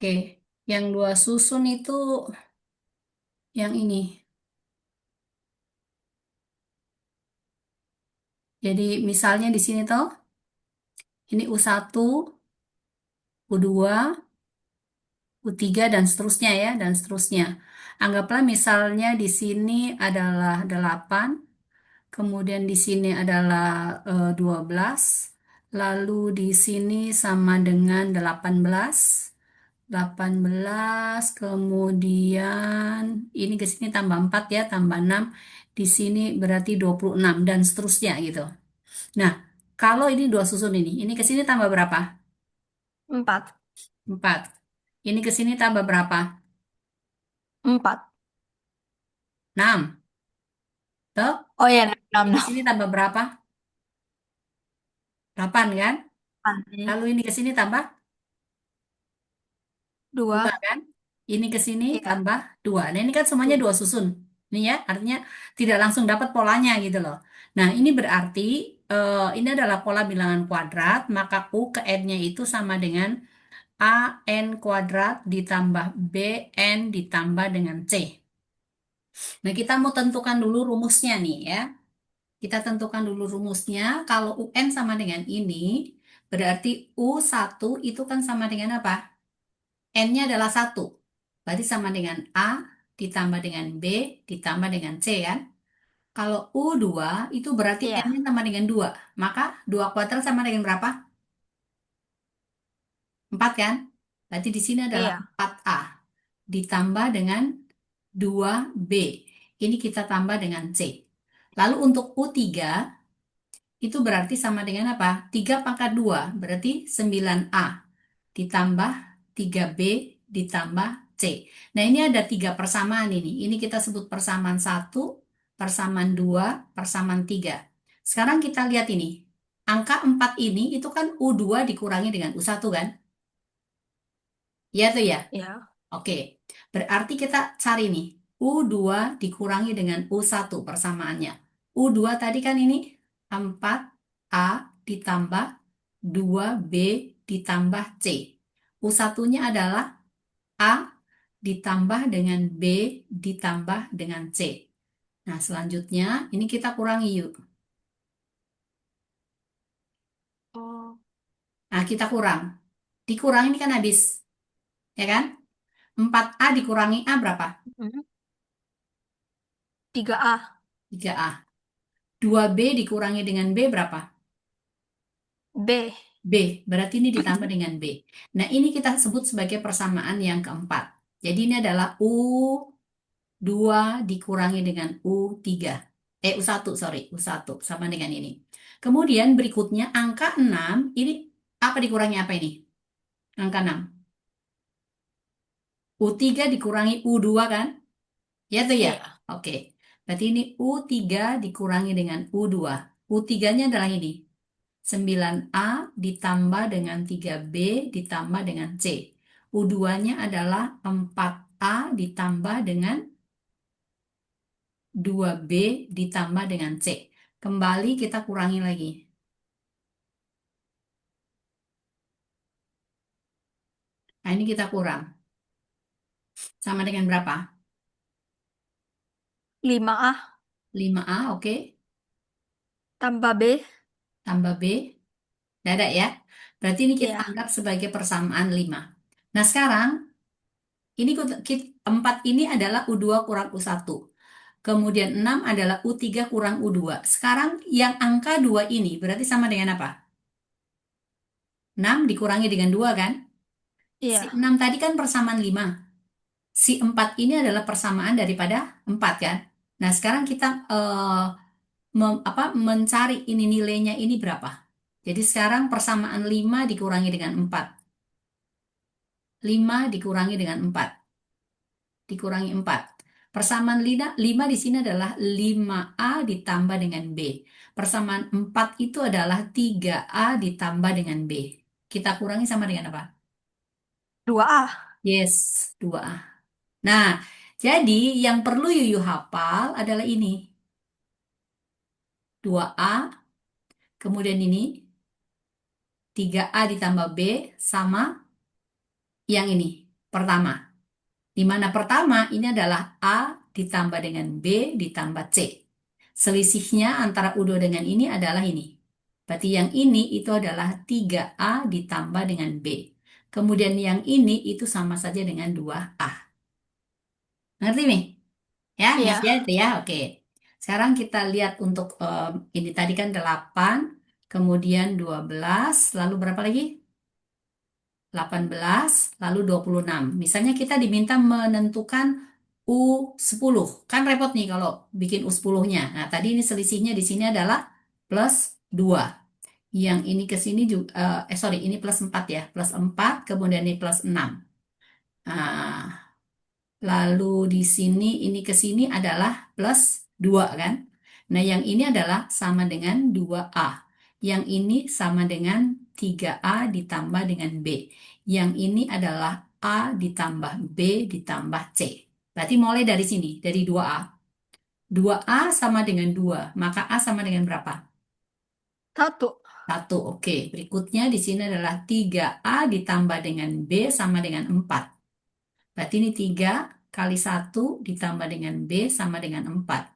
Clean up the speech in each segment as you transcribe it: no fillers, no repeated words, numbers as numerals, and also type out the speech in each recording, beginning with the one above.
Oke, yang dua susun itu yang ini. Jadi misalnya di sini tuh, ini U1, U2, U3 dan seterusnya ya, dan seterusnya. Anggaplah misalnya di sini adalah 8, kemudian di sini adalah 12, lalu di sini sama dengan 18, 18, kemudian ini ke sini tambah 4 ya, tambah 6, di sini berarti 26 dan seterusnya gitu. Nah, kalau ini dua susun ini ke sini tambah berapa? 4. 4. Ini ke sini tambah berapa? 4. 6. Tuh, Oh ya, ini 6, ke sini 6. tambah berapa? 8 kan? Lalu ini ke sini tambah 2 2. kan? Ini ke sini Iya. tambah 2. Nah, ini kan semuanya Iya. dua susun. Ini ya, artinya tidak langsung dapat polanya gitu loh. Nah, ini berarti ini adalah pola bilangan kuadrat, maka U ke N-nya itu sama dengan A N kuadrat ditambah B N ditambah dengan C. Nah, kita mau tentukan dulu rumusnya nih ya. Kita tentukan dulu rumusnya. Kalau UN sama dengan ini, berarti U1 itu kan sama dengan apa? N-nya adalah 1. Berarti sama dengan A ditambah dengan B ditambah dengan C kan? Kalau U2 itu berarti N-nya Iya. sama dengan 2. Maka 2 kuadrat sama dengan berapa? 4 kan? Berarti di sini adalah Iya. 4A ditambah dengan 2B. Ini kita tambah dengan C. Lalu untuk U3 itu berarti sama dengan apa? 3 pangkat 2 berarti 9A ditambah 3B ditambah C. Nah, ini ada tiga persamaan ini. Ini kita sebut persamaan satu, persamaan 2, persamaan 3. Sekarang kita lihat ini. Angka 4 ini itu kan U2 dikurangi dengan U1 kan? Iya tuh ya? Iya. Oke. Berarti kita cari nih. U2 dikurangi dengan U1 persamaannya. U2 tadi kan ini 4A ditambah 2B ditambah C. U1-nya adalah A ditambah dengan B ditambah dengan C. Nah, selanjutnya ini kita kurangi yuk. Oh. Nah, kita kurang. Dikurangi ini kan habis, ya kan? 4A dikurangi A berapa? Mm. 3A. 3A. 2B dikurangi dengan B berapa? B. B, berarti ini ditambah dengan B. Nah, ini kita sebut sebagai persamaan yang keempat. Jadi ini adalah U2 dikurangi dengan U3. U1, sorry, U1 sama dengan ini. Kemudian berikutnya angka 6, ini apa dikurangi apa ini? Angka 6. U3 dikurangi U2 kan? Ya tuh ya? Iya. Oke. Berarti ini U3 dikurangi dengan U2. U3-nya adalah ini. 9A ditambah dengan 3B ditambah dengan C. U2-nya adalah 4A ditambah dengan 2B ditambah dengan C. Kembali kita kurangi lagi. Nah, ini kita kurang. Sama dengan berapa? 5A 5A, oke. tambah B. Tambah B. Tidak ada ya? Berarti ini kita Iya. anggap sebagai persamaan 5. Nah, sekarang ini 4 ini adalah U2 kurang U1. Kemudian 6 adalah U3 kurang U2. Sekarang yang angka 2 ini berarti sama dengan apa? 6 dikurangi dengan 2 kan? Si Iya. 6 tadi kan persamaan 5. Si 4 ini adalah persamaan daripada 4 kan? Nah, sekarang kita mencari ini nilainya ini berapa? Jadi sekarang persamaan 5 dikurangi dengan 4. 5 dikurangi dengan 4. Dikurangi 4. Persamaan 5 di sini adalah 5A ditambah dengan B. Persamaan 4 itu adalah 3A ditambah dengan B. Kita kurangi sama dengan apa? 2A. Yes, 2A. Nah, jadi yang perlu Yuyu hafal adalah ini. 2A, kemudian ini 3A ditambah B sama yang ini. pertama. Di mana pertama ini adalah A ditambah dengan B ditambah C. Selisihnya antara U2 dengan ini adalah ini. Berarti yang ini itu adalah 3A ditambah dengan B. Kemudian yang ini itu sama saja dengan 2A. Ngerti nih? Ya, ngerti Iya. ya itu ya. Oke. Sekarang kita lihat untuk ini tadi kan 8, kemudian 12, lalu berapa lagi? 18 lalu 26. Misalnya kita diminta menentukan U10. Kan repot nih kalau bikin U10-nya. Nah, tadi ini selisihnya di sini adalah plus 2. Yang ini ke sini juga, sorry, ini plus 4 ya. Plus 4, kemudian ini plus 6. Nah, lalu di sini, ini ke sini adalah plus 2 kan? Nah, yang ini adalah sama dengan 2A. Yang ini sama dengan 3A ditambah dengan B. Yang ini adalah A ditambah B ditambah C. Berarti mulai dari sini, dari 2A. 2A sama dengan 2, maka A sama dengan berapa? Satu. Satu. Oke. Berikutnya di sini adalah 3A ditambah dengan B sama dengan 4. Berarti ini 3 kali satu ditambah dengan B sama dengan 4.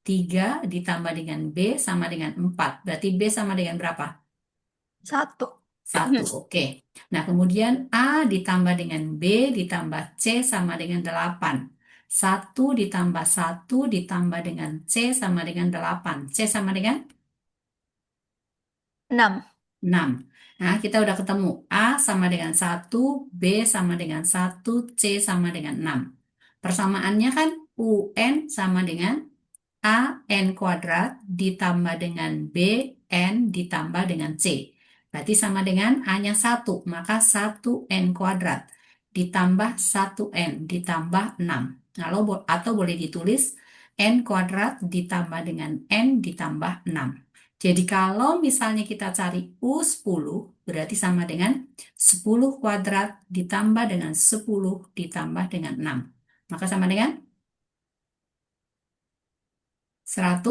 3 ditambah dengan B sama dengan 4. Berarti B sama dengan berapa? Satu. Satu. Oke. Nah, kemudian A ditambah dengan B ditambah C sama dengan 8. Satu ditambah satu ditambah dengan C sama dengan 8. C sama dengan 6. 6. Nah, kita udah ketemu. A sama dengan satu, B sama dengan satu, C sama dengan 6. Persamaannya kan UN sama dengan A N kuadrat ditambah dengan B N ditambah dengan C. Berarti sama dengan A-nya 1, maka 1N kuadrat ditambah 1N ditambah 6. Lalu, atau boleh ditulis N kuadrat ditambah dengan N ditambah 6. Jadi kalau misalnya kita cari U10, berarti sama dengan 10 kuadrat ditambah dengan 10 ditambah dengan 6. Maka sama dengan 100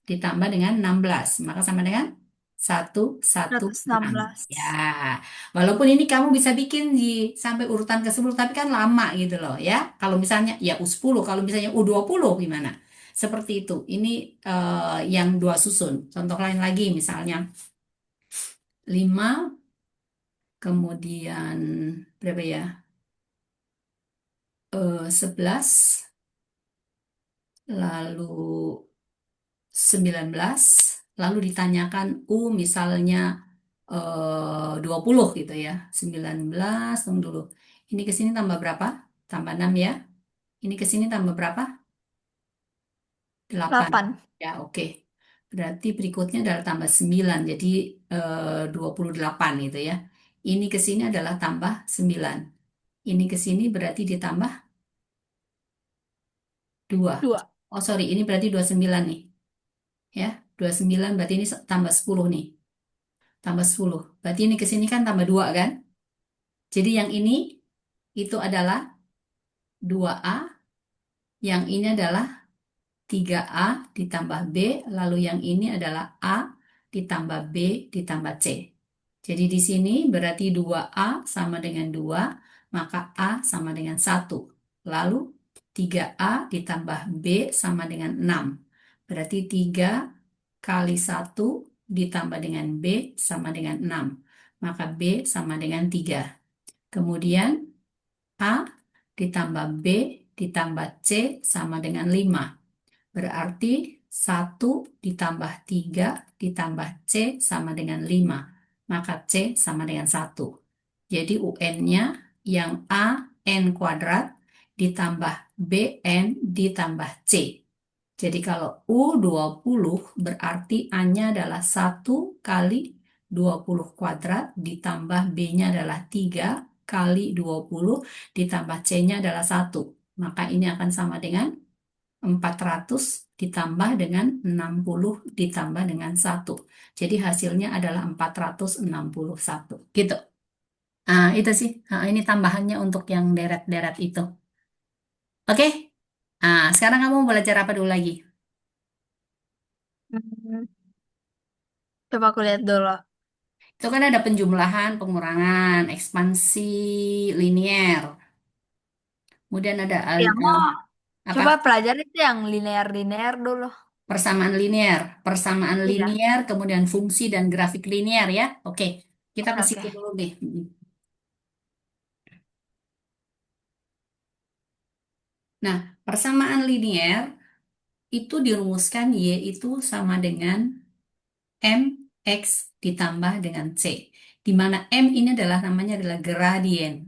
ditambah dengan 16. Maka sama dengan 116. 116. Ya, walaupun ini kamu bisa bikin di sampai urutan ke-10, tapi kan lama gitu loh ya. Kalau misalnya ya U10, kalau misalnya U20 gimana? Seperti itu. Ini yang dua susun. Contoh lain lagi misalnya 5, kemudian berapa ya? 11, lalu 19, lalu ditanyakan misalnya 20 gitu ya. 19, tunggu dulu. Ini ke sini tambah berapa? Tambah 6 ya. Ini ke sini tambah berapa? 8. 8. Ya, oke. Berarti berikutnya adalah tambah 9, jadi 28 gitu ya. Ini ke sini adalah tambah 9. Ini ke sini berarti ditambah 2. 2. Oh, sorry, ini berarti 29 nih. Ya, 29 berarti ini tambah 10 nih. Tambah 10. Berarti ini ke sini kan tambah 2 kan? Jadi yang ini itu adalah 2A, yang ini adalah 3A ditambah B, lalu yang ini adalah A ditambah B ditambah C. Jadi di sini berarti 2A sama dengan 2, maka A sama dengan 1. Lalu 3A ditambah B sama dengan 6. Berarti 3 kali 1 ditambah dengan B sama dengan 6. Maka B sama dengan 3. Kemudian A ditambah B ditambah C sama dengan 5. Berarti 1 ditambah 3 ditambah C sama dengan 5. Maka C sama dengan 1. Jadi UN-nya yang A N kuadrat ditambah BN ditambah C. Jadi kalau U20 berarti A-nya adalah 1 kali 20 kuadrat ditambah B-nya adalah 3 kali 20 ditambah C-nya adalah 1. Maka ini akan sama dengan 400 ditambah dengan 60 ditambah dengan 1. Jadi hasilnya adalah 461. Gitu. Ah, itu sih. Ah, ini tambahannya untuk yang deret-deret itu. Oke? Ah, sekarang kamu mau belajar apa dulu lagi? Hmm, Coba aku lihat dulu. Itu kan ada penjumlahan, pengurangan, ekspansi linier. Kemudian ada Yang mau apa? coba pelajari itu yang linear-linear dulu. Persamaan linear, persamaan Iya, linear, kemudian fungsi dan grafik linear ya. Oke, kita oke ke oke. situ dulu deh. Nah, persamaan linear itu dirumuskan Y itu sama dengan mx ditambah dengan c, di mana m ini adalah namanya adalah gradien.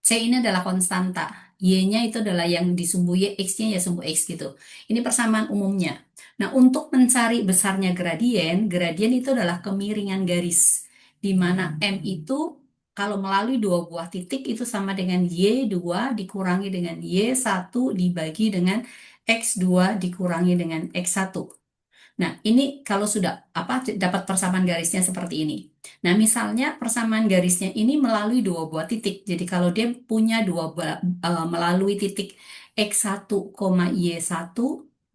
C ini adalah konstanta. Y-nya itu adalah yang disumbu Y, X-nya ya sumbu X gitu. Ini persamaan umumnya. Nah, untuk mencari besarnya gradien, gradien itu adalah kemiringan garis. Di mana M itu kalau melalui dua buah titik itu sama dengan Y2 dikurangi dengan Y1 dibagi dengan X2 dikurangi dengan X1. Nah, ini kalau sudah apa dapat persamaan garisnya seperti ini. Nah, misalnya persamaan garisnya ini melalui dua buah titik. Jadi kalau dia punya melalui titik x1, y1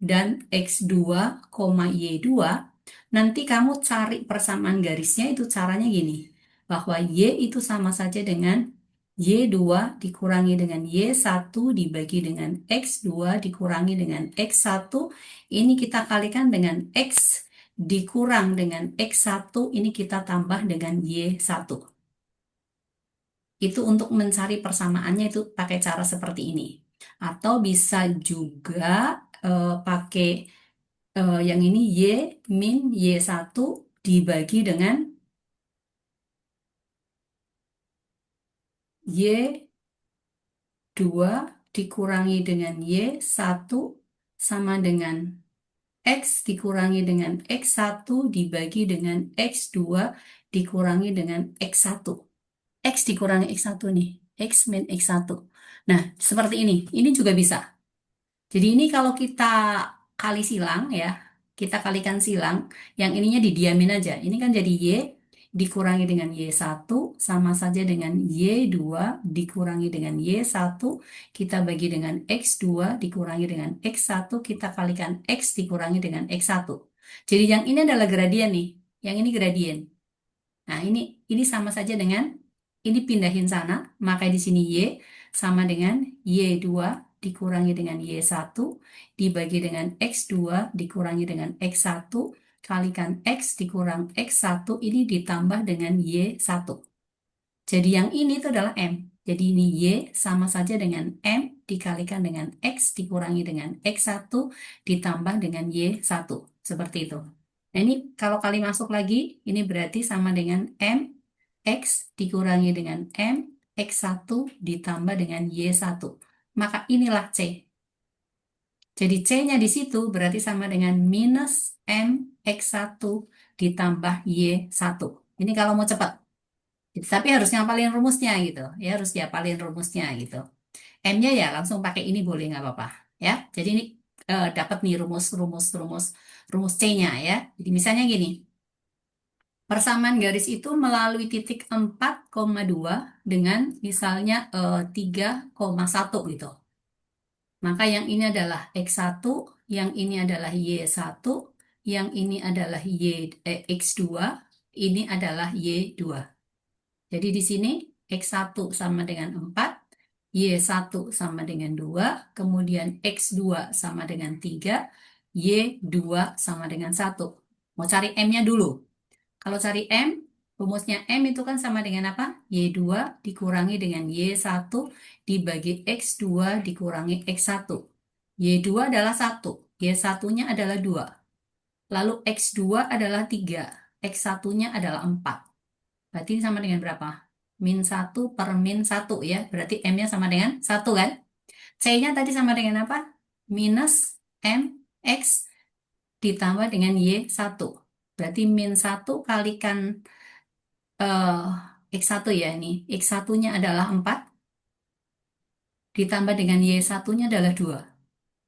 dan x2, y2, nanti kamu cari persamaan garisnya itu caranya gini. Bahwa y itu sama saja dengan y2 dikurangi dengan y1 dibagi dengan x2 dikurangi dengan x1. Ini kita kalikan dengan X dikurang dengan X1, ini kita tambah dengan Y1. Itu untuk mencari persamaannya itu pakai cara seperti ini. Atau bisa juga pakai yang ini Y min Y1 dibagi dengan Y2 dikurangi dengan Y1 sama dengan X dikurangi dengan X1 dibagi dengan X2 dikurangi dengan X1. X dikurangi X1 nih. X min X1. Nah, seperti ini. Ini juga bisa. Jadi ini kalau kita kali silang ya, kita kalikan silang, yang ininya didiamin aja. Ini kan jadi Y dikurangi dengan Y1 sama saja dengan Y2 dikurangi dengan Y1, kita bagi dengan X2 dikurangi dengan X1, kita kalikan X dikurangi dengan X1. Jadi yang ini adalah gradien nih, yang ini gradien. Nah, ini sama saja dengan ini pindahin sana, maka di sini Y sama dengan Y2 dikurangi dengan Y1 dibagi dengan X2 dikurangi dengan X1 kalikan X dikurang X1 ini ditambah dengan Y1. Jadi yang ini itu adalah M. Jadi ini Y sama saja dengan M dikalikan dengan X dikurangi dengan X1 ditambah dengan Y1. Seperti itu. Nah ini kalau kali masuk lagi, ini berarti sama dengan M, X dikurangi dengan M, X1 ditambah dengan Y1. Maka inilah C. Jadi C-nya di situ berarti sama dengan minus M X1 ditambah Y1. Ini kalau mau cepat. Gitu. Tapi harus ngapalin rumusnya gitu. Ya harus diapalin rumusnya gitu. M-nya ya langsung pakai ini boleh nggak apa-apa. Ya. Jadi ini dapat nih rumus C-nya ya. Jadi misalnya gini. Persamaan garis itu melalui titik 4,2 dengan misalnya 3,1 gitu. Maka yang ini adalah X1, yang ini adalah Y1, yang ini adalah X2, ini adalah Y2. Jadi di sini X1 sama dengan 4, Y1 sama dengan 2, kemudian X2 sama dengan 3, Y2 sama dengan 1. Mau cari M-nya dulu. Kalau cari M, rumusnya M itu kan sama dengan apa? Y2 dikurangi dengan Y1 dibagi X2 dikurangi X1. Y2 adalah 1, Y1-nya adalah 2. Lalu X2 adalah 3, X1-nya adalah 4. Berarti ini sama dengan berapa? -1 per -1 ya. Berarti M-nya sama dengan 1 kan? C-nya tadi sama dengan apa? Minus M X ditambah dengan Y1. Berarti -1 kalikan X1 ya ini. X1-nya adalah 4 ditambah dengan Y1-nya adalah 2.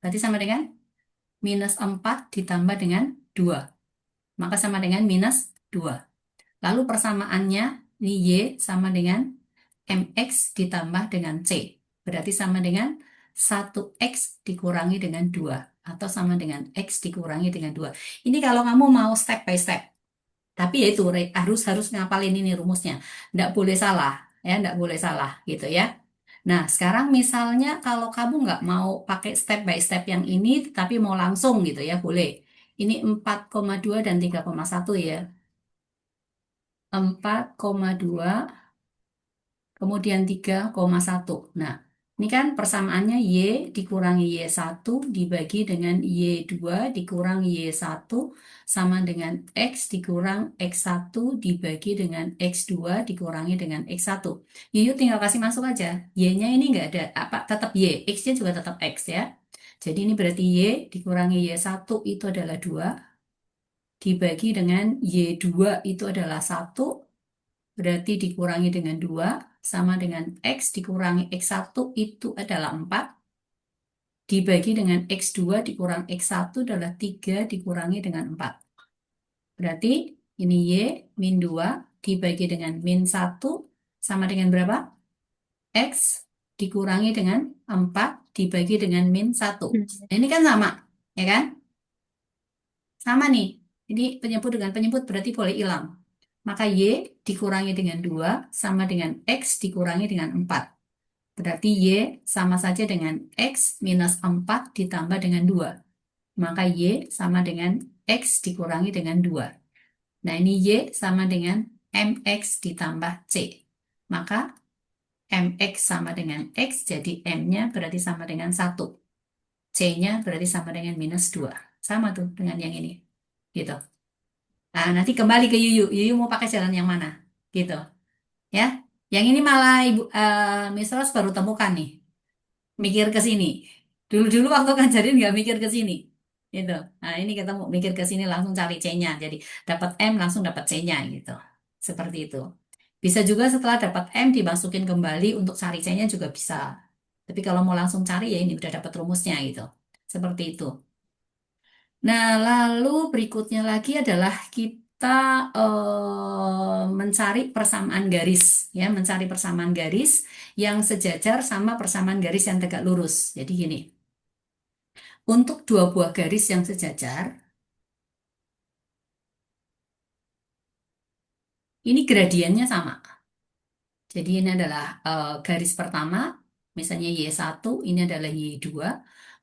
Berarti sama dengan -4 ditambah dengan 2. Maka sama dengan -2. Lalu persamaannya ini Y sama dengan MX ditambah dengan C. Berarti sama dengan 1X dikurangi dengan 2. Atau sama dengan X dikurangi dengan 2. Ini kalau kamu mau step by step. Tapi ya itu harus harus ngapalin ini rumusnya. Nggak boleh salah. Ya, nggak boleh salah gitu ya. Nah, sekarang misalnya kalau kamu nggak mau pakai step by step yang ini, tapi mau langsung gitu ya, boleh. Ini 4,2 dan 3,1 ya. 4,2 kemudian 3,1. Nah, ini kan persamaannya Y dikurangi Y1 dibagi dengan Y2 dikurang Y1 sama dengan X dikurang X1 dibagi dengan X2 dikurangi dengan X1. Yuk tinggal kasih masuk aja. Y-nya ini nggak ada, apa tetap Y, X-nya juga tetap X ya. Jadi ini berarti Y dikurangi Y1 itu adalah 2 dibagi dengan Y2 itu adalah 1 berarti dikurangi dengan 2 sama dengan X dikurangi X1 itu adalah 4 dibagi dengan X2 dikurang X1 adalah 3 dikurangi dengan 4. Berarti ini Y min 2 dibagi dengan min 1 sama dengan berapa? X dikurangi dengan 4 dibagi dengan min 1. Hmm. Nah, ini kan sama, ya kan? Sama nih. Ini penyebut dengan penyebut berarti boleh hilang. Maka Y dikurangi dengan 2 sama dengan X dikurangi dengan 4. Berarti Y sama saja dengan X minus 4 ditambah dengan 2. Maka Y sama dengan X dikurangi dengan 2. Nah ini Y sama dengan MX ditambah C. Maka MX sama dengan X, jadi M-nya berarti sama dengan 1. C-nya berarti sama dengan minus 2. Sama tuh dengan yang ini. Gitu. Nah nanti kembali ke Yuyu. Yuyu mau pakai jalan yang mana? Gitu. Ya. Yang ini malah Ibu Miss Rose baru temukan nih. Mikir ke sini. Dulu-dulu waktu ngajarin nggak mikir ke sini. Gitu. Nah, ini kita mau mikir ke sini langsung cari C-nya. Jadi dapat M langsung dapat C-nya gitu. Seperti itu. Bisa juga setelah dapat M dimasukin kembali untuk cari C-nya juga bisa. Tapi kalau mau langsung cari ya ini udah dapat rumusnya gitu. Seperti itu. Nah, lalu berikutnya lagi adalah kita mencari persamaan garis, ya, mencari persamaan garis yang sejajar sama persamaan garis yang tegak lurus. Jadi gini, untuk dua buah garis yang sejajar, ini gradiennya sama. Jadi ini adalah garis pertama, misalnya Y1, ini adalah Y2,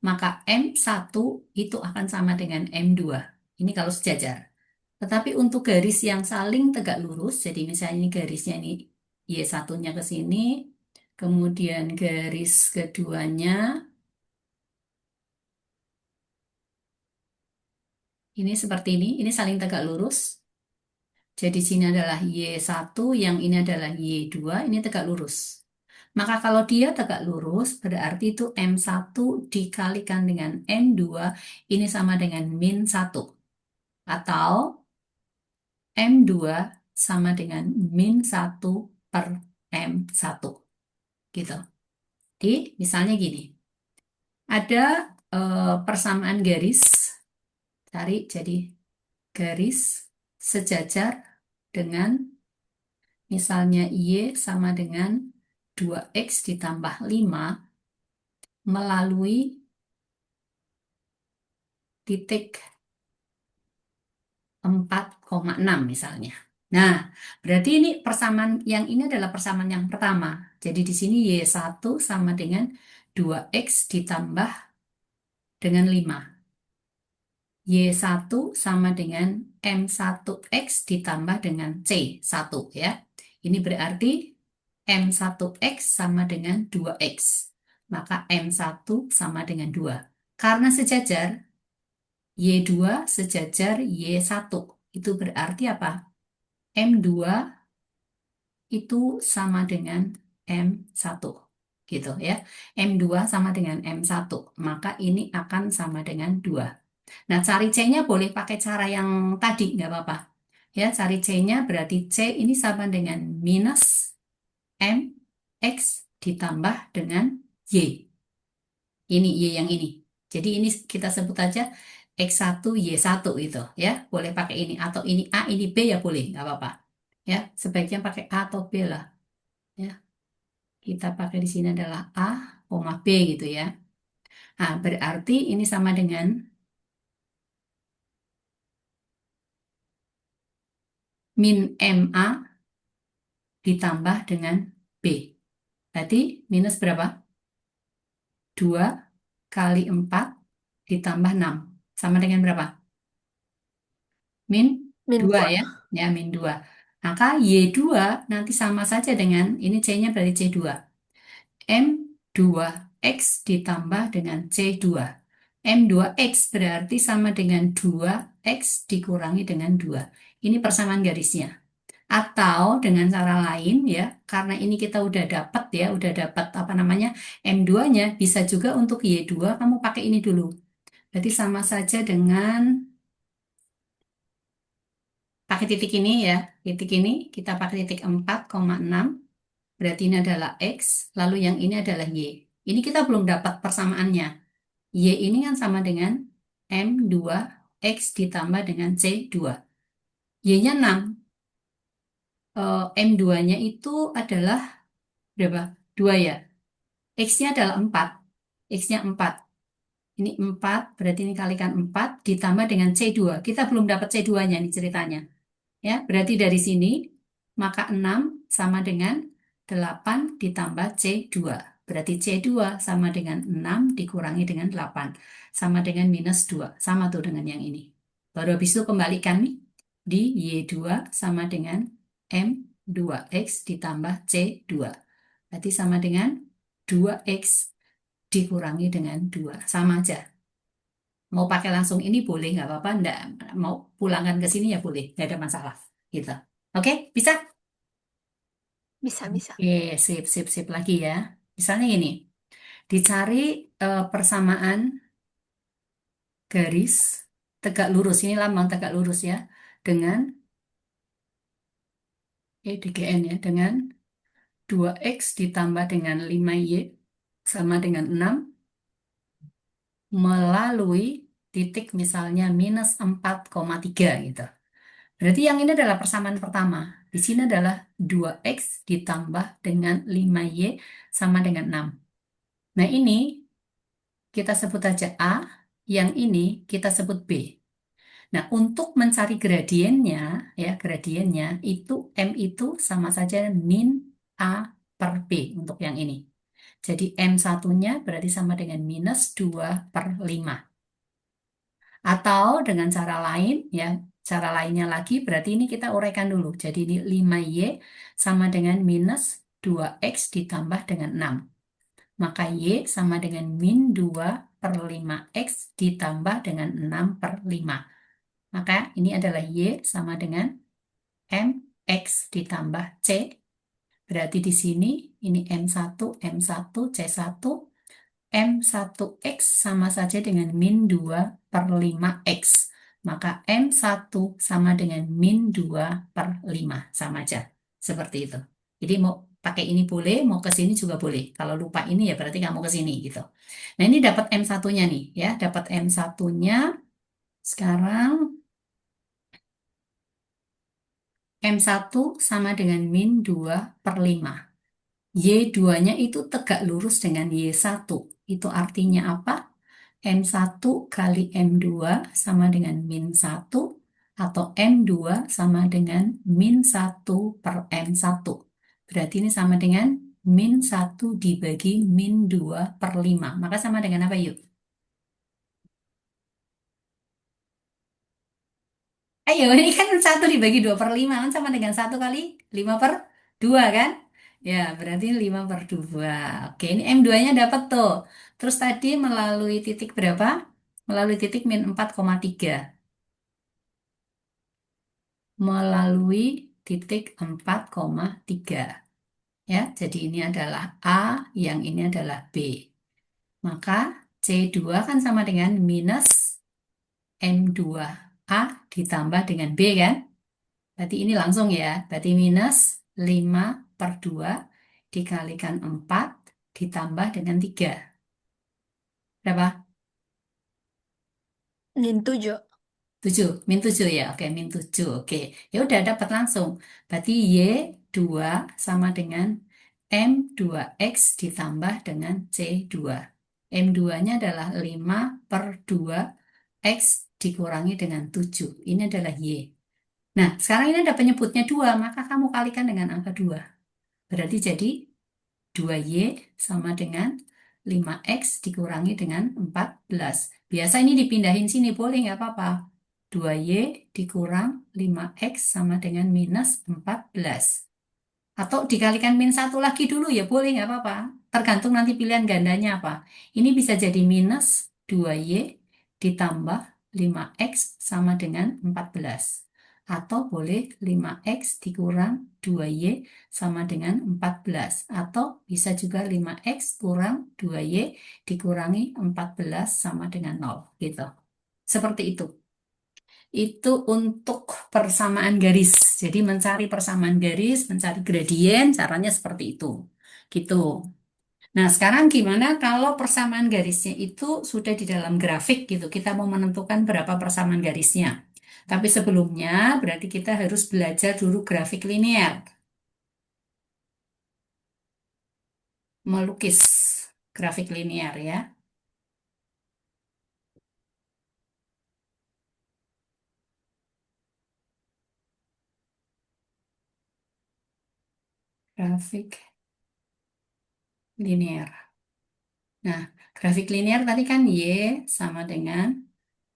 maka M1 itu akan sama dengan M2. Ini kalau sejajar. Tetapi untuk garis yang saling tegak lurus, jadi misalnya ini garisnya ini Y1-nya ke sini, kemudian garis keduanya ini seperti ini saling tegak lurus. Jadi sini adalah Y1, yang ini adalah Y2, ini tegak lurus. Maka kalau dia tegak lurus, berarti itu M1 dikalikan dengan M2, ini sama dengan min 1. Atau M2 sama dengan min 1 per M1. Gitu. Jadi misalnya gini, ada persamaan garis, cari jadi garis sejajar dengan misalnya Y sama dengan 2X ditambah 5 melalui titik 4,6 misalnya. Nah, berarti ini persamaan yang ini adalah persamaan yang pertama. Jadi di sini Y1 sama dengan 2X ditambah dengan 5. Y1 sama dengan M1X ditambah dengan C1 ya. Ini berarti M1X sama dengan 2X. Maka M1 sama dengan 2. Karena sejajar, Y2 sejajar Y1. Itu berarti apa? M2 itu sama dengan M1. Gitu ya. M2 sama dengan M1. Maka ini akan sama dengan 2. Nah, cari C-nya boleh pakai cara yang tadi, nggak apa-apa. Ya, cari C-nya berarti C ini sama dengan minus M X ditambah dengan Y. Ini Y yang ini. Jadi ini kita sebut aja X1 Y1 itu ya. Boleh pakai ini atau ini A, ini B ya boleh, nggak apa-apa. Ya, sebaiknya pakai A atau B lah. Ya, kita pakai di sini adalah A, koma B gitu ya. Nah, berarti ini sama dengan min MA ditambah dengan B. Berarti minus berapa? 2 kali 4 ditambah 6. Sama dengan berapa? Min Min 2 dua. ya. Ya, min 2. Maka Y2 nanti sama saja dengan, ini C-nya berarti C2. M2X ditambah dengan C2. M2X berarti sama dengan 2X dikurangi dengan 2. Ini persamaan garisnya. Atau dengan cara lain ya, karena ini kita udah dapat ya, udah dapat apa namanya M2-nya, bisa juga untuk Y2 kamu pakai ini dulu. Berarti sama saja dengan pakai titik ini ya. Titik ini kita pakai titik 4,6. Berarti ini adalah X, lalu yang ini adalah Y. Ini kita belum dapat persamaannya. Y ini kan sama dengan M2X ditambah dengan C2. Y-nya 6. M2-nya itu adalah berapa? 2 ya. X-nya adalah 4. X-nya 4. Ini 4, berarti ini kalikan 4 ditambah dengan C2. Kita belum dapat C2-nya nih ceritanya. Ya, berarti dari sini maka 6 sama dengan 8 ditambah C2. Berarti C2 sama dengan 6 dikurangi dengan 8. Sama dengan minus 2. Sama tuh dengan yang ini. Baru habis itu kembalikan nih. Di Y2 sama dengan M2X ditambah C2. Berarti sama dengan 2X dikurangi dengan 2. Sama aja. Mau pakai langsung ini boleh, nggak apa-apa. Nggak, mau pulangkan ke sini ya boleh. Nggak ada masalah. Gitu. Oke, bisa? Bisa, bisa. Oke, sip, sip, sip lagi ya. Misalnya ini, dicari persamaan garis tegak lurus. Ini lambang tegak lurus ya. Dengan, DGN ya. Dengan 2X ditambah dengan 5Y sama dengan 6 melalui titik misalnya minus 4,3 gitu. Berarti yang ini adalah persamaan pertama. Di sini adalah 2X ditambah dengan 5Y sama dengan 6. Nah ini kita sebut aja A, yang ini kita sebut B. Nah untuk mencari gradiennya, ya gradiennya itu M itu sama saja min A per B untuk yang ini. Jadi M satunya berarti sama dengan minus 2 per 5. Atau dengan cara lain, ya, cara lainnya lagi berarti ini kita uraikan dulu. Jadi ini 5Y sama dengan minus 2X ditambah dengan 6. Maka Y sama dengan min 2 per 5X ditambah dengan 6 per 5. Maka ini adalah Y sama dengan MX ditambah C. Berarti di sini ini M1, M1, C1. M1X sama saja dengan min 2 per 5X. Maka M1 sama dengan min 2 per 5. Sama aja. Seperti itu. Jadi mau pakai ini boleh, mau ke sini juga boleh. Kalau lupa ini ya berarti kamu ke sini gitu. Nah ini dapat M1-nya nih ya. Dapat M1-nya sekarang M1 sama dengan min 2 per 5. Y2-nya itu tegak lurus dengan Y1. Itu artinya apa? M1 kali M2 sama dengan min 1 atau M2 sama dengan min 1 per M1. Berarti ini sama dengan min 1 dibagi min 2 per 5. Maka sama dengan apa yuk? Ayo, ini kan 1 dibagi 2 per 5 kan sama dengan 1 kali 5 per 2 kan? Ya, berarti 5 per 2. Oke, ini M2-nya dapat tuh. Terus tadi melalui titik berapa? Melalui titik min 4,3. Melalui titik 4,3. Ya, jadi ini adalah A, yang ini adalah B. Maka C2 kan sama dengan minus M2A ditambah dengan B kan? Berarti ini langsung ya. Berarti minus 5 per 2 dikalikan 4 ditambah dengan 3. Berapa? Min 7. 7. Min 7 ya. Oke, min 7. Oke. Ya udah dapat langsung. Berarti Y2 sama dengan M2X ditambah dengan C2. M2-nya adalah 5 per 2 X dikurangi dengan 7. Ini adalah Y. Nah, sekarang ini ada penyebutnya 2, maka kamu kalikan dengan angka 2. Berarti jadi 2Y sama dengan 5X dikurangi dengan 14. Biasa ini dipindahin sini, boleh nggak apa-apa. 2Y dikurang 5X sama dengan minus 14. Atau dikalikan min satu lagi dulu ya boleh nggak apa-apa. Tergantung nanti pilihan gandanya apa. Ini bisa jadi minus 2Y ditambah 5X sama dengan 14. Atau boleh 5X dikurang 2Y sama dengan 14. Atau bisa juga 5X kurang 2Y dikurangi 14 sama dengan 0. Gitu. Seperti itu. Itu untuk persamaan garis. Jadi mencari persamaan garis, mencari gradien, caranya seperti itu. Gitu. Nah, sekarang gimana kalau persamaan garisnya itu sudah di dalam grafik gitu. Kita mau menentukan berapa persamaan garisnya. Tapi sebelumnya berarti kita harus belajar dulu grafik linear. Melukis grafik linear ya. Grafik linear. Nah, grafik linear tadi kan Y sama dengan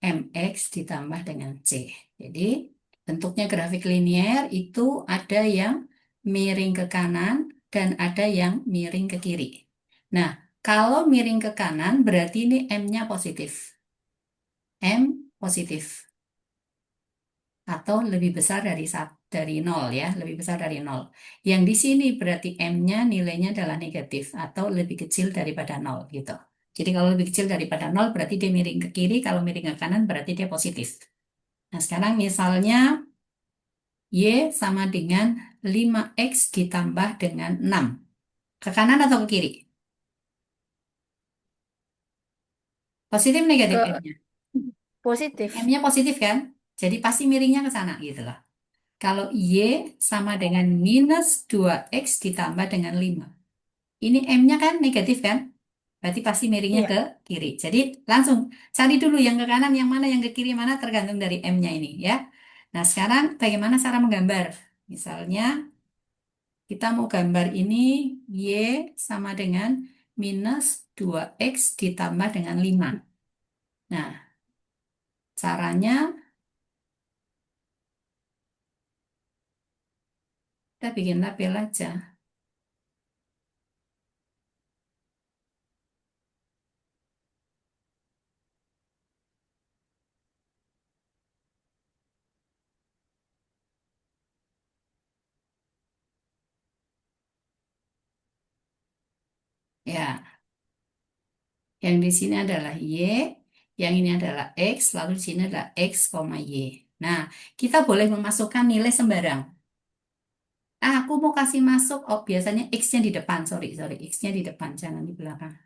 mx ditambah dengan c. Jadi bentuknya grafik linear itu ada yang miring ke kanan dan ada yang miring ke kiri. Nah, kalau miring ke kanan berarti ini m-nya positif. M positif atau lebih besar dari dari 0 ya, lebih besar dari 0. Yang di sini berarti m-nya nilainya adalah negatif atau lebih kecil daripada 0 gitu. Jadi kalau lebih kecil daripada 0 berarti dia miring ke kiri, kalau miring ke kanan berarti dia positif. Nah, sekarang misalnya Y sama dengan 5X ditambah dengan 6. Ke kanan atau ke kiri? Positif negatif Ke M-nya? positif. M-nya positif kan? Jadi pasti miringnya ke sana gitu loh. Kalau Y sama dengan minus 2X ditambah dengan 5. Ini M-nya kan negatif kan? Berarti pasti miringnya Iya. ke kiri. Jadi langsung cari dulu yang ke kanan, yang mana, yang ke kiri, mana tergantung dari M-nya ini ya. Nah sekarang bagaimana cara menggambar? Misalnya kita mau gambar ini Y sama dengan minus 2X ditambah dengan 5. Nah, caranya kita bikin tabel aja. Ya, yang di sini adalah Y, yang ini adalah X, lalu di sini adalah X, Y. Nah, kita boleh memasukkan nilai sembarang. Ah, aku mau kasih masuk, oh biasanya X-nya di depan, sorry, sorry, X-nya di depan, jangan di belakang.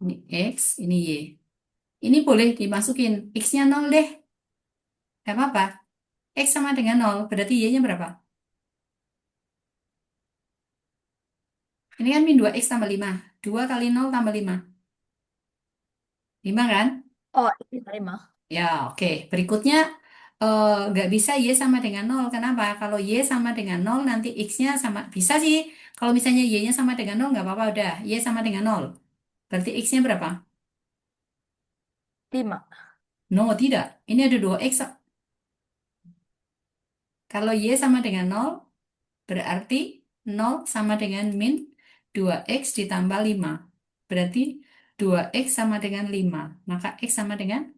Ini X, ini Y. Ini boleh dimasukin, X-nya 0 deh, gak apa-apa. X sama dengan 0, berarti Y-nya berapa? Ini kan min 2X tambah 5. 2 kali 0 tambah 5. 5 kan? Oh, ini terima. Ya, oke. Berikutnya, nggak bisa Y sama dengan 0. Kenapa? Kalau Y sama dengan 0, nanti X-nya sama. Bisa sih. Kalau misalnya Y-nya sama dengan 0, nggak apa-apa. Udah, Y sama dengan 0. Berarti X-nya berapa? 5. No, tidak. Ini ada 2X. Kalau Y sama dengan 0, berarti 0 sama dengan min 2X ditambah 5. Berarti 2X sama dengan 5. Maka X sama dengan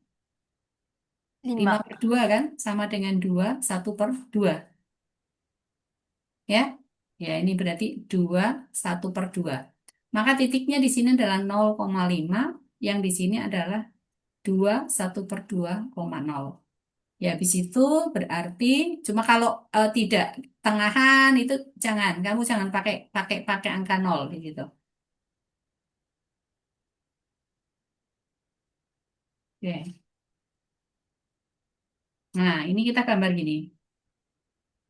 5 5. per 2 kan? Sama dengan 2, 1 per 2. Ya, ya ini berarti 2, 1 per 2. Maka titiknya di sini adalah 0,5. Yang di sini adalah 2, 1 per 2,0. Ya, habis itu berarti cuma kalau tidak tengahan itu jangan. Kamu jangan pakai pakai pakai angka 0 gitu. Oke. Nah, ini kita gambar gini.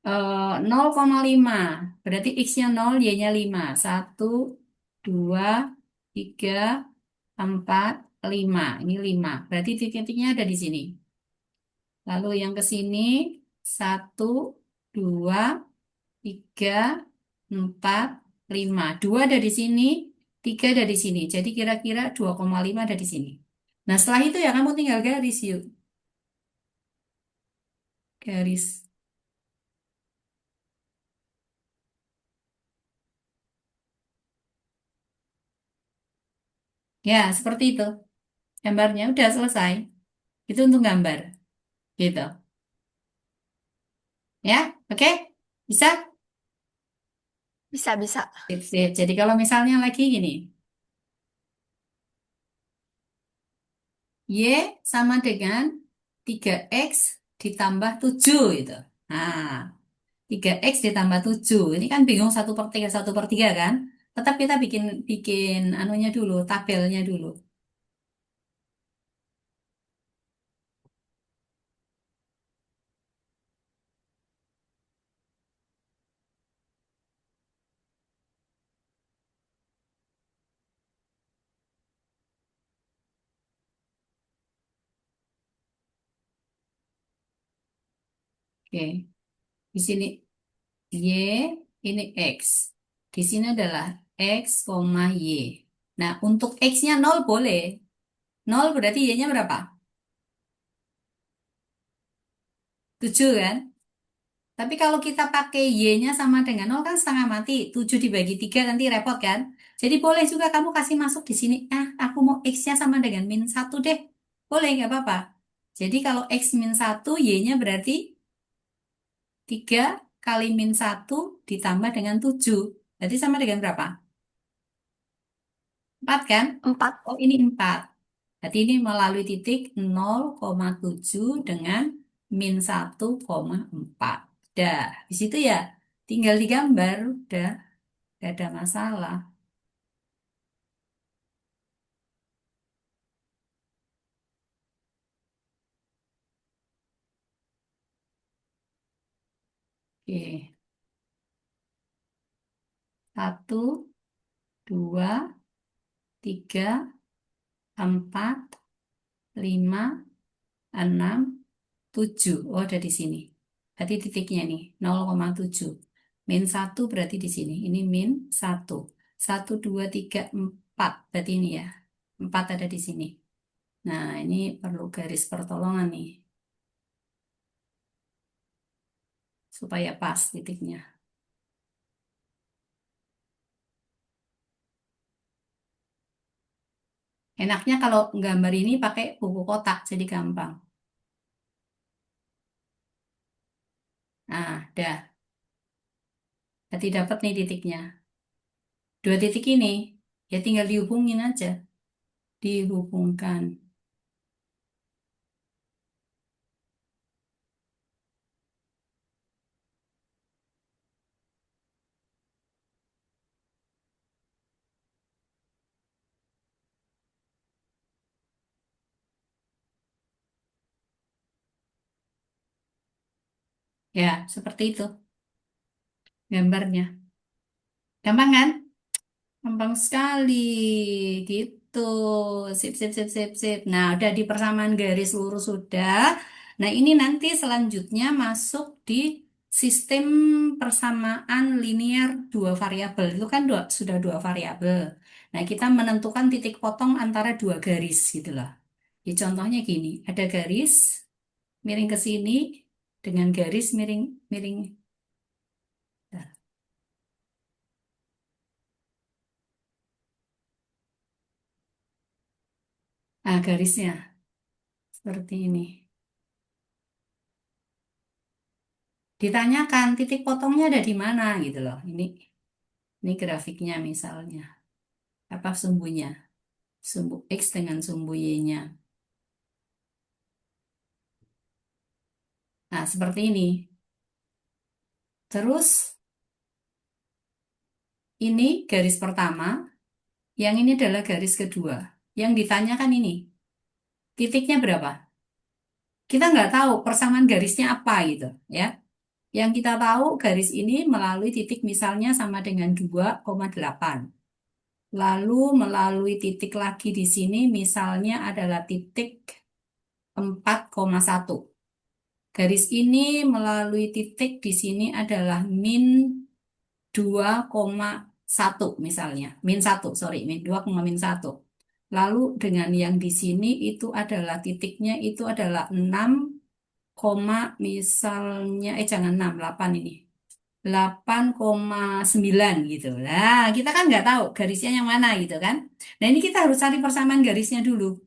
0,5 berarti X-nya 0, Y-nya 5. 1, 2, 3, 4, 5. Ini 5. Berarti titik-titiknya ada di sini. Lalu yang ke sini 1, 2, 3, 4. 5. 2 dari sini, 3 dari sini. Jadi kira-kira 2,5 dari sini. Nah, setelah itu ya kamu tinggal garis yuk. Garis. Ya, seperti itu. Gambarnya udah selesai. Itu untuk gambar. Gitu. Ya, oke? Bisa? Bisa, bisa. Sip, sip. Jadi kalau misalnya lagi gini. Y sama dengan 3X ditambah 7 gitu. Nah, 3X ditambah 7. Ini kan bingung satu per 3 kan? Tetap kita bikin bikin anunya dulu, tabelnya dulu. Oke, di sini Y, ini X. Di sini adalah X, Y. Nah, untuk X-nya 0 boleh. 0 berarti Y-nya berapa? 7 kan? Tapi kalau kita pakai Y-nya sama dengan 0 kan setengah mati. 7 dibagi 3 nanti repot kan? Jadi boleh juga kamu kasih masuk di sini. Ah, aku mau X-nya sama dengan -1 deh. Boleh, nggak apa-apa. Jadi kalau X -1, Y-nya berarti 3 kali -1 ditambah dengan 7. Berarti sama dengan berapa? 4 kan? 4. Oh, ini 4. Berarti ini melalui titik 0,7 dengan -1,4. Dah, di situ ya tinggal digambar, udah, gak ada masalah. Oke, 1, 2, 3, 4, 5, 6, 7. Oh, ada di sini. Berarti titiknya nih, 0,7. -1 berarti di sini. Ini -1. 1, 2, 3, 4. Berarti ini ya. 4 ada di sini. Nah, ini perlu garis pertolongan nih. Supaya pas titiknya. Enaknya kalau gambar ini pakai buku kotak, jadi gampang. Nah, dah. Berarti dapat nih titiknya. Dua titik ini, ya tinggal dihubungin aja. Dihubungkan. Ya, seperti itu gambarnya. Gampang kan? Gampang sekali. Gitu. Sip, sip, sip, sip, sip. Nah, udah di persamaan garis lurus sudah. Nah, ini nanti selanjutnya masuk di sistem persamaan linear dua variabel. Itu kan sudah dua variabel. Nah, kita menentukan titik potong antara dua garis gitu loh. Ya, contohnya gini, ada garis miring ke sini dengan garis miring miring. Nah, garisnya seperti ini. Ditanyakan titik potongnya ada di mana gitu loh. Ini grafiknya misalnya. Apa sumbunya? Sumbu X dengan sumbu Y-nya. Nah, seperti ini. Terus ini garis pertama, yang ini adalah garis kedua. Yang ditanyakan ini, titiknya berapa? Kita nggak tahu persamaan garisnya apa gitu ya. Yang kita tahu garis ini melalui titik misalnya sama dengan 2,8. Lalu melalui titik lagi di sini misalnya adalah titik 4,1. Garis ini melalui titik di sini adalah -2,1. satu misalnya, min satu, sorry, min 2, min satu. Lalu dengan yang di sini itu adalah titiknya itu adalah 6, misalnya, jangan 6, 8 ini. 8,9 gitu. Nah, kita kan nggak tahu garisnya yang mana gitu kan. Nah, ini kita harus cari persamaan garisnya dulu.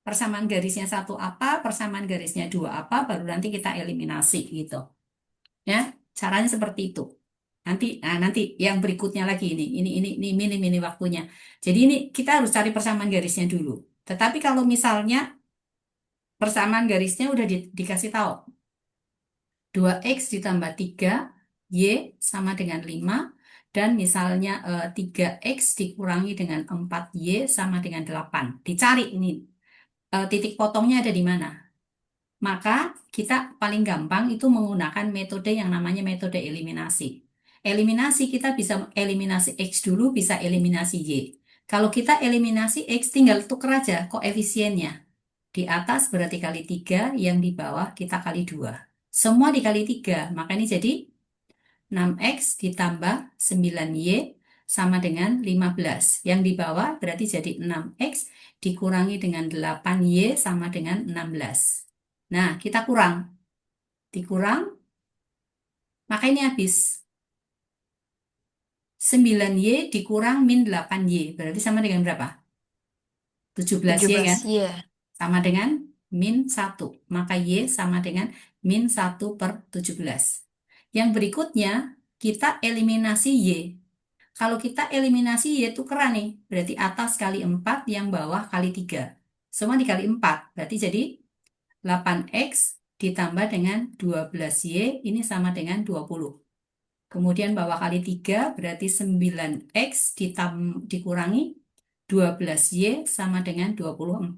Persamaan garisnya satu apa, persamaan garisnya dua apa, baru nanti kita eliminasi gitu. Ya, caranya seperti itu. Nanti yang berikutnya lagi ini mini waktunya. Jadi ini kita harus cari persamaan garisnya dulu. Tetapi kalau misalnya persamaan garisnya udah dikasih tahu 2x ditambah 3 y sama dengan 5 dan misalnya 3x dikurangi dengan 4y sama dengan 8. Dicari ini titik potongnya ada di mana. Maka kita paling gampang itu menggunakan metode yang namanya metode eliminasi. Eliminasi kita bisa eliminasi X dulu, bisa eliminasi Y. Kalau kita eliminasi X tinggal tuker aja koefisiennya. Di atas berarti kali 3, yang di bawah kita kali 2. Semua dikali 3, maka ini jadi 6x ditambah 9y sama dengan 15. Yang di bawah berarti jadi 6x dikurangi dengan 8y sama dengan 16. Nah, kita kurang. Dikurang, maka ini habis. 9y dikurang min 8y. Berarti sama dengan berapa? 17y kan? 17Y. Sama dengan min 1. Maka y sama dengan min 1/17. Yang berikutnya, kita eliminasi y. Kalau kita eliminasi y itu keren nih. Berarti atas kali 4, yang bawah kali 3. Semua dikali 4. Berarti jadi 8x ditambah dengan 12y ini sama dengan 20. Kemudian bawah kali 3 berarti 9x dikurangi 12y sama dengan 24.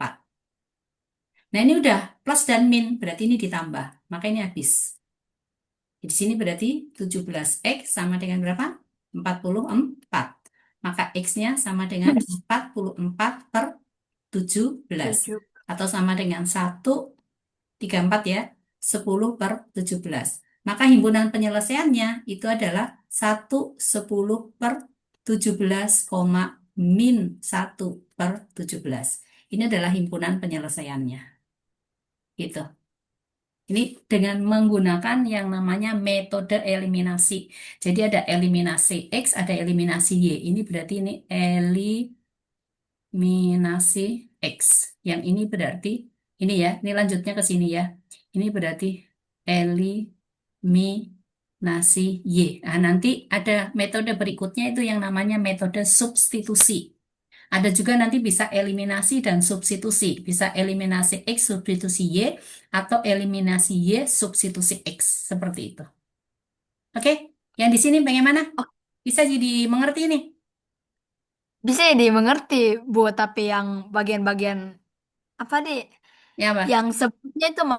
Nah ini udah plus dan min, berarti ini ditambah. Maka ini habis. Di sini berarti 17x sama dengan berapa? 44. Maka x-nya sama dengan 44/17. 7. Atau sama dengan 1,34 ya. 10/17. Maka himpunan penyelesaiannya itu adalah 1/10/17, min 1/17. Ini adalah himpunan penyelesaiannya. Gitu. Ini dengan menggunakan yang namanya metode eliminasi. Jadi ada eliminasi X, ada eliminasi Y. Ini berarti ini eliminasi X. Yang ini berarti, ini ya, ini lanjutnya ke sini ya. Ini berarti eliminasi Y. Nah, nanti ada metode berikutnya itu yang namanya metode substitusi. Ada juga nanti bisa eliminasi dan substitusi. Bisa eliminasi X substitusi Y atau eliminasi Y substitusi X. Seperti itu. Oke, yang di sini bagaimana? Oh, Bisa jadi mengerti nih. bisa ya dimengerti, Bu, tapi yang bagian-bagian apa deh? Ya, Pak. Yang sebutnya itu